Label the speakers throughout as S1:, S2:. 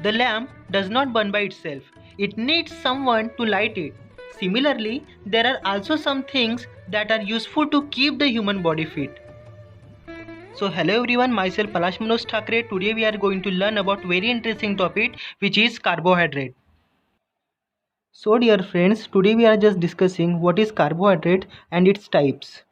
S1: The lamp does not burn by itself. It needs someone to light it. Similarly, there are also some things that are useful to keep the human body fit. So hello everyone, myself Palash Manoj Thackeray. Today we are going to learn about very interesting topic which is carbohydrate. So dear friends, today we are just discussing what is carbohydrate and its types.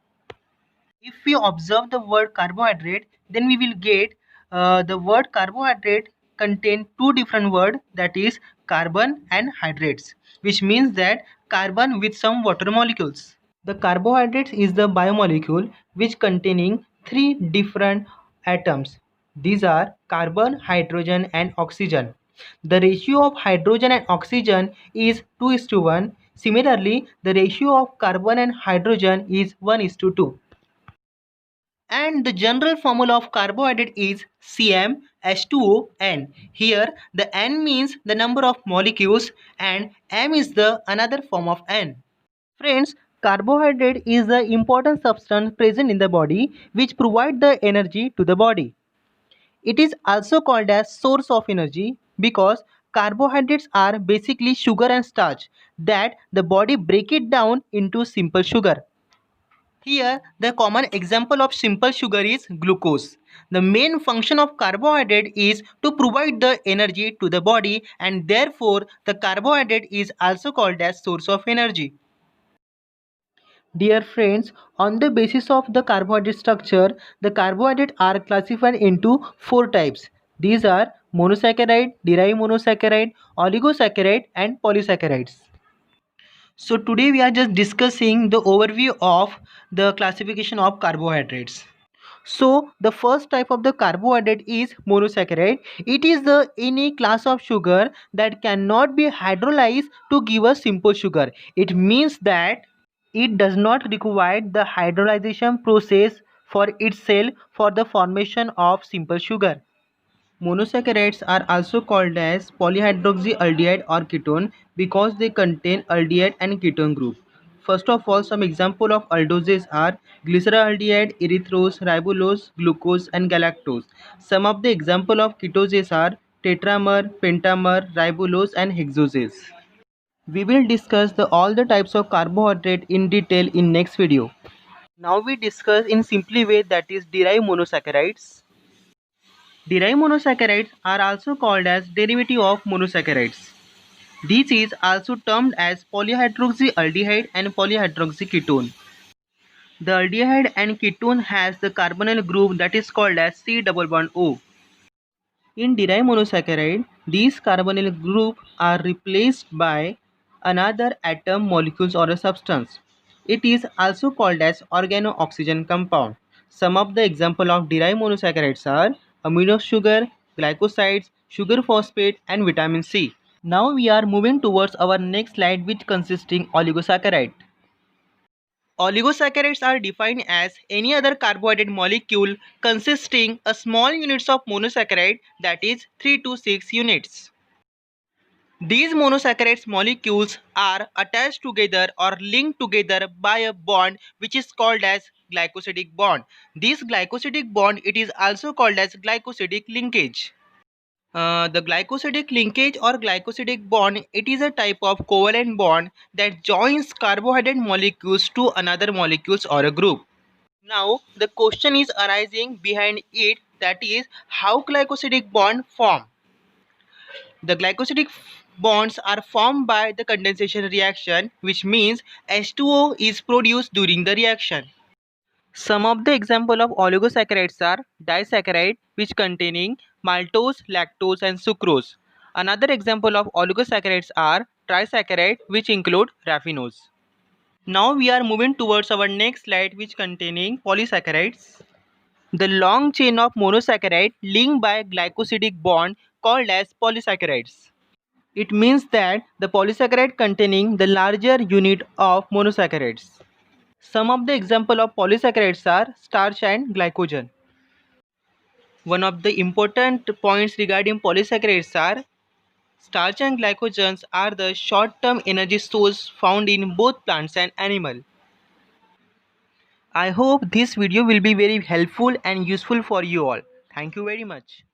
S1: If we observe the word carbohydrate, then we will get the word carbohydrate contain two different words, that is carbon and hydrates, which means that carbon with some water molecules. The carbohydrates is the biomolecule which containing three different atoms. These are carbon, hydrogen and oxygen. The ratio of hydrogen and oxygen is 2:1. Similarly, the ratio of carbon and hydrogen is 1:2. And the general formula of carbohydrate is CmH2ON. Here the N means the number of molecules and M is the another form of N. Friends, carbohydrate is the important substance present in the body which provide the energy to the body. It is also called as source of energy because carbohydrates are basically sugar and starch that the body break it down into simple sugar. Here, the common example of simple sugar is glucose. The main function of carbohydrate is to provide the energy to the body, and therefore the carbohydrate is also called as source of energy. Dear friends, on the basis of the carbohydrate structure, the carbohydrates are classified into four types. These are monosaccharide, derived monosaccharide, oligosaccharide and polysaccharides. So today we are just discussing the overview of the classification of carbohydrates. So the first type of the carbohydrate is monosaccharide. It is the any class of sugar that cannot be hydrolyzed to give a simple sugar. It means that it does not require the hydrolyzation process for itself for the formation of simple sugar. Monosaccharides are also called as polyhydroxyaldehyde or ketone because they contain aldehyde and ketone group. First of all, some example of aldoses are glyceraldehyde, erythrose, ribulose, glucose and galactose. Some of the example of ketoses are tetramer, pentamer, ribulose and hexoses. We will discuss all the types of carbohydrate in detail in next video. Now we discuss in simply way, that is derived monosaccharides. Derived monosaccharides are also called as derivative of monosaccharides. This is also termed as polyhydroxyaldehyde and polyhydroxyketone. The aldehyde and ketone has the carbonyl group that is called as C double bond O. In derived monosaccharide, these carbonyl group are replaced by another atom, molecules or a substance. It is also called as organo-oxygen compound. Some of the example of derived monosaccharides are amino sugar, glycosides, sugar phosphate and vitamin C. Now we are moving towards our next slide, which consisting oligosaccharide. Oligosaccharides are defined as any other carbohydrate molecule consisting of small units of monosaccharide, that is 3 to 6 units. These monosaccharides molecules are attached together or linked together by a bond which is called as glycosidic bond. This glycosidic bond, it is also called as glycosidic linkage. The glycosidic linkage or glycosidic bond, it is a type of covalent bond that joins carbohydrate molecules to another molecules or a group. Now the question is arising behind it, that is how glycosidic bond form. The glycosidic bonds are formed by the condensation reaction, which means H2O is produced during the reaction. Some of the example of oligosaccharides are disaccharide, which containing maltose, lactose and sucrose. Another example of oligosaccharides are trisaccharide, which include raffinose. Now we are moving towards our next slide, which containing polysaccharides. The long chain of monosaccharide linked by glycosidic bond called as polysaccharides. It means that the polysaccharide containing the larger unit of monosaccharides. Some of the example of polysaccharides are starch and glycogen. One of the important points regarding polysaccharides are starch and glycogens are the short-term energy source found in both plants and animal. I hope this video will be very helpful and useful for you all. Thank you very much.